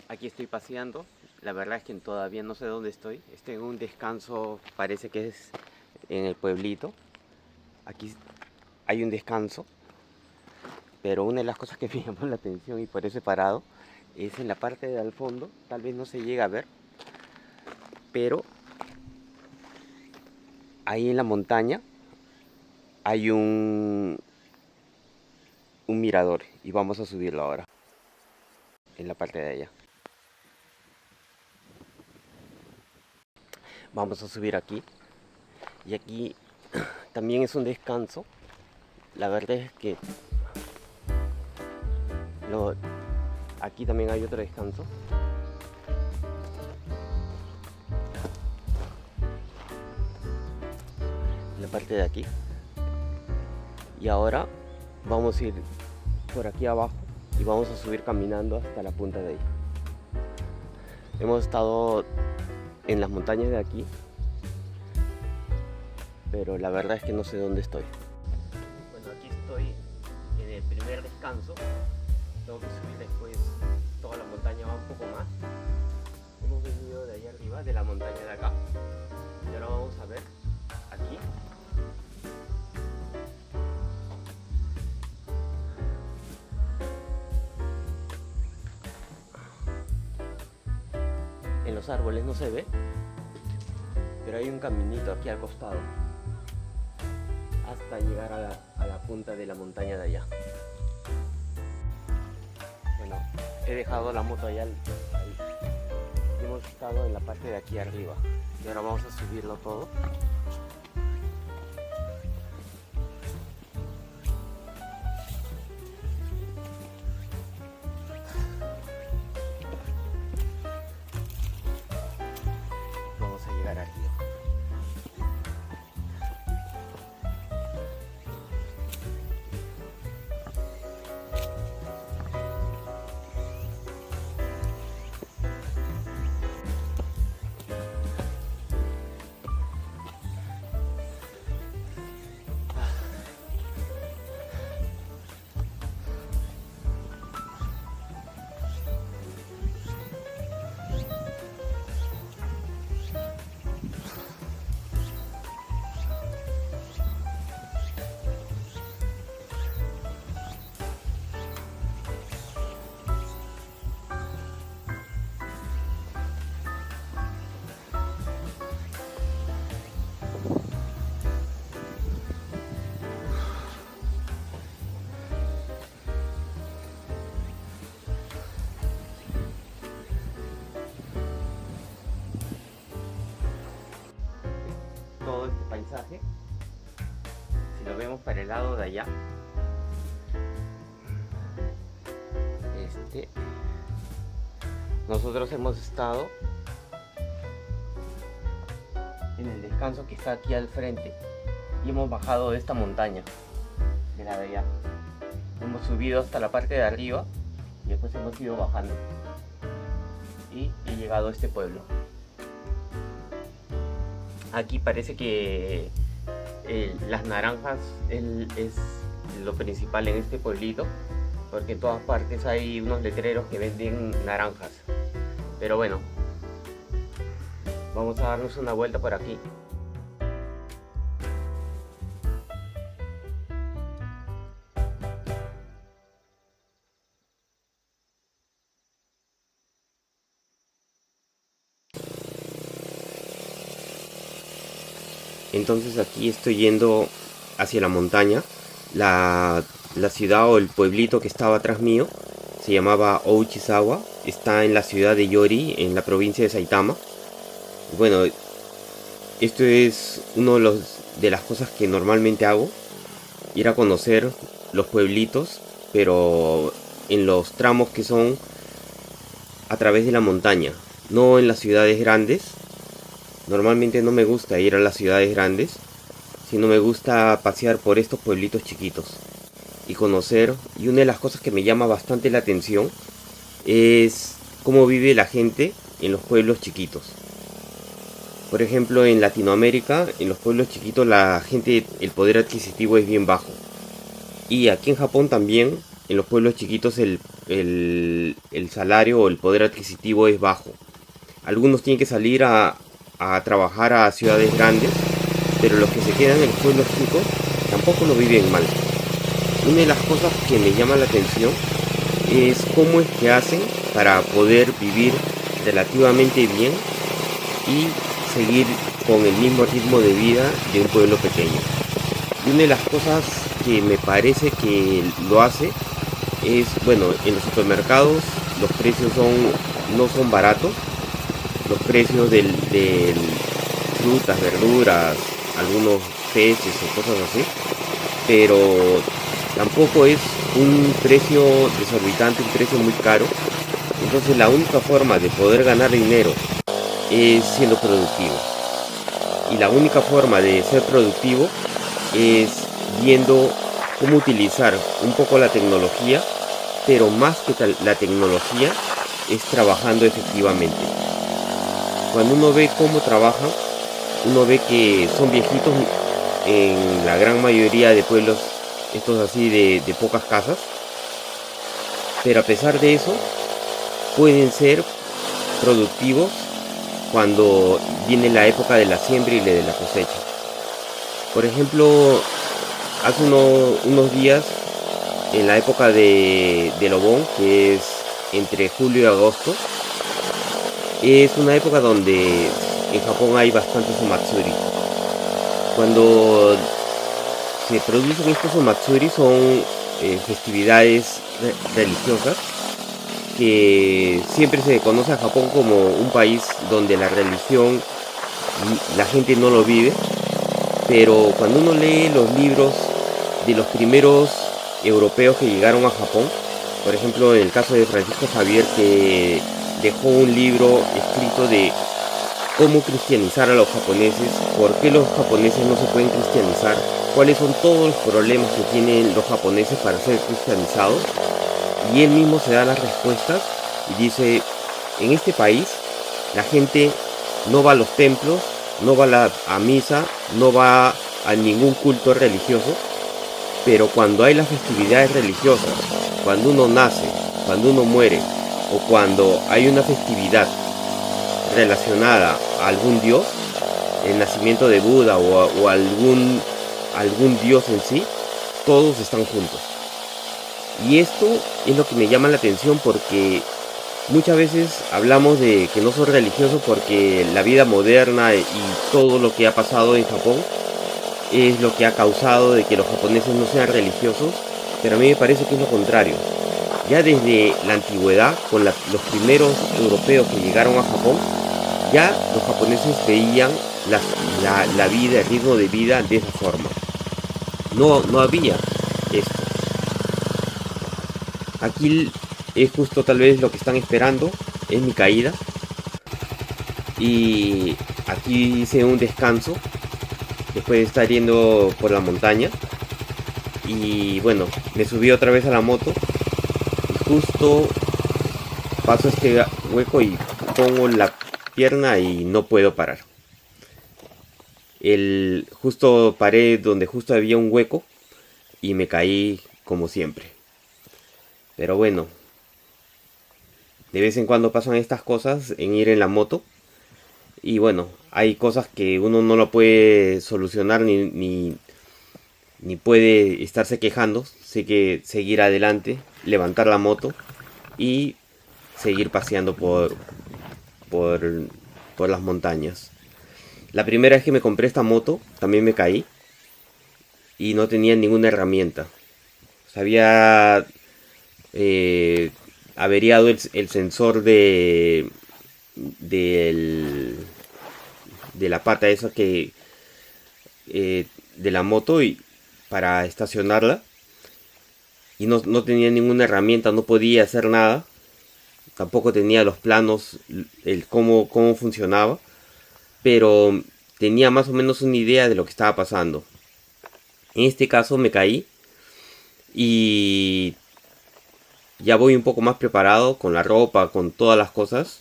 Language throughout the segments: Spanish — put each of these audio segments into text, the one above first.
Aquí estoy paseando. La verdad es que todavía no sé dónde estoy. Estoy en un descanso, parece que es en el pueblito. Aquí hay un descanso, pero una de las cosas que me llamó la atención y por eso he parado es en la parte de al fondo. Tal vez no se llega a ver, pero ahí en la montaña hay un mirador y vamos a subirlo ahora, en la parte de allá. Vamos a subir aquí y aquí también es un descanso. La verdad es que lo, aquí también hay otro descanso. En la parte de aquí. Y ahora vamos a ir por aquí abajo y vamos a subir caminando hasta la punta de ahí. Hemos estado en las montañas de aquí, pero la verdad es que no sé dónde estoy. Bueno, aquí estoy en el primer descanso. Tengo que subir después toda la montaña, va un poco más. Hemos venido de allá arriba, de la montaña de acá. Y ahora vamos a ver aquí. En los árboles no se ve, pero hay un caminito aquí al costado hasta llegar a la punta de la montaña de allá. Bueno, he dejado la moto allá ahí. Y hemos estado en la parte de aquí arriba y ahora vamos a subirlo todo. Vamos a llegar aquí. Todo este paisaje, si lo vemos para el lado de allá, nosotros hemos estado en el descanso que está aquí al frente y hemos bajado de esta montaña, de la de allá. Hemos subido hasta la parte de arriba y después hemos ido bajando y he llegado a este pueblo. Aquí parece que las naranjas es lo principal en este pueblito, porque en todas partes hay unos letreros que venden naranjas. Pero bueno, vamos a darnos una vuelta por aquí. Entonces aquí estoy yendo hacia la montaña. La ciudad o el pueblito que estaba atrás mío se llamaba Ouchizawa. Está en la ciudad de Yori, en la provincia de Saitama. Bueno, esto es uno de las cosas que normalmente hago. Ir a conocer los pueblitos, pero en los tramos que son a través de la montaña, no en las ciudades grandes. Normalmente no me gusta ir a las ciudades grandes, sino me gusta pasear por estos pueblitos chiquitos y conocer. Y una de las cosas que me llama bastante la atención es cómo vive la gente en los pueblos chiquitos. Por ejemplo, en Latinoamérica, en los pueblos chiquitos la gente, el poder adquisitivo es bien bajo. Y aquí en Japón también en los pueblos chiquitos el salario o el poder adquisitivo es bajo. Algunos tienen que salir a trabajar a ciudades grandes, pero los que se quedan en los pueblos chicos tampoco lo viven mal. Una de las cosas que me llama la atención es cómo es que hacen para poder vivir relativamente bien y seguir con el mismo ritmo de vida de un pueblo pequeño. Y una de las cosas que me parece que lo hace es, bueno, en los supermercados los precios no son baratos. Los precios del frutas, verduras, algunos peces o cosas así, pero tampoco es un precio desorbitante, un precio muy caro. Entonces la única forma de poder ganar dinero es siendo productivo. Y la única forma de ser productivo es viendo cómo utilizar un poco la tecnología, pero más que la tecnología es trabajando efectivamente. Cuando uno ve cómo trabajan, uno ve que son viejitos en la gran mayoría de pueblos, estos así de pocas casas, pero a pesar de eso pueden ser productivos cuando viene la época de la siembra y de la cosecha. Por ejemplo, hace unos días, en la época de Obon, que es entre julio y agosto, es una época donde en Japón hay bastantes omatsuri. Cuando se producen estos omatsuri son festividades religiosas que siempre se conoce a Japón como un país donde la religión la gente no lo vive, pero cuando uno lee los libros de los primeros europeos que llegaron a Japón, por ejemplo en el caso de Francisco Javier, que dejó un libro escrito de cómo cristianizar a los japoneses, por qué los japoneses no se pueden cristianizar, cuáles son todos los problemas que tienen los japoneses para ser cristianizados, y él mismo se da las respuestas y dice: en este país la gente no va a los templos, no va a misa, no va a ningún culto religioso, pero cuando hay las festividades religiosas, cuando uno nace, cuando uno muere, o cuando hay una festividad relacionada a algún dios, el nacimiento de Buda o algún dios en sí, todos están juntos. Y esto es lo que me llama la atención, porque muchas veces hablamos de que no son religiosos porque la vida moderna y todo lo que ha pasado en Japón es lo que ha causado de que los japoneses no sean religiosos, pero a mí me parece que es lo contrario. Ya desde la antigüedad, con los primeros europeos que llegaron a Japón, ya los japoneses veían la vida, el ritmo de vida de esa forma. No había esto. Aquí es justo tal vez lo que están esperando, es mi caída. Y aquí hice un descanso después de estar yendo por la montaña. Y bueno, me subí otra vez a la moto. Y justo paso este hueco y pongo la pierna y no puedo parar. Justo paré donde justo había un hueco y me caí como siempre. Pero bueno, de vez en cuando pasan estas cosas en ir en la moto. Y bueno, hay cosas que uno no lo puede solucionar ni puede estarse quejando. Sé que seguir adelante, levantar la moto y seguir paseando por las montañas. La primera vez que me compré esta moto también me caí y no tenía ninguna herramienta. Se había averiado el sensor de la pata esa que de la moto y para estacionarla, y no tenía ninguna herramienta, no podía hacer nada, tampoco tenía los planos, el cómo funcionaba, pero tenía más o menos una idea de lo que estaba pasando. En este caso me caí y ya voy un poco más preparado con la ropa, con todas las cosas.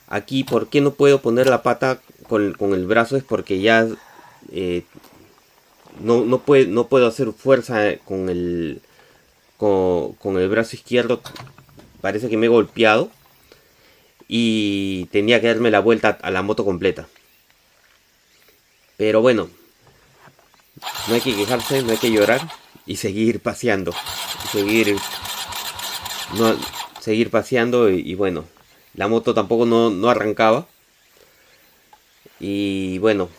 Aquí, ¿por qué no puedo poner la pata con el brazo? Es porque ya no puedo hacer fuerza con con el brazo izquierdo parece que me he golpeado y tenía que darme la vuelta a la moto completa. Pero bueno, no hay que quejarse, no hay que llorar y seguir paseando. Seguir, no, seguir paseando y bueno, la moto tampoco no arrancaba. Y bueno,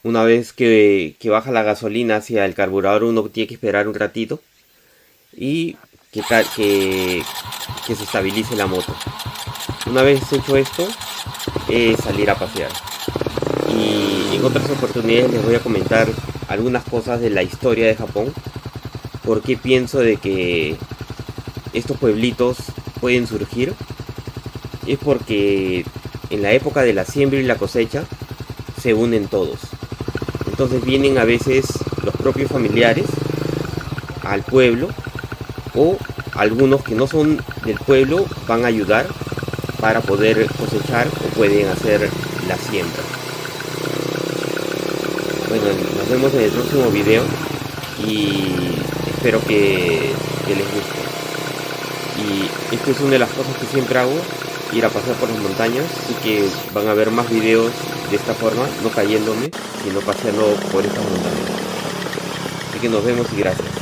una vez que baja la gasolina hacia el carburador, uno tiene que esperar un ratito y que se estabilice la moto. Una vez hecho esto, es salir a pasear. Y en otras oportunidades les voy a comentar algunas cosas de la historia de Japón. Por qué pienso de que estos pueblitos pueden surgir. Es porque en la época de la siembra y la cosecha se unen todos. Entonces vienen a veces los propios familiares al pueblo, o algunos que no son del pueblo van a ayudar para poder cosechar o pueden hacer la siembra. Bueno, nos vemos en el próximo video y espero que les guste. Y esto es una de las cosas que siempre hago, ir a pasear por las montañas, así que van a ver más videos de esta forma, no cayéndome, sino paseando por estas montañas. Así que nos vemos y gracias.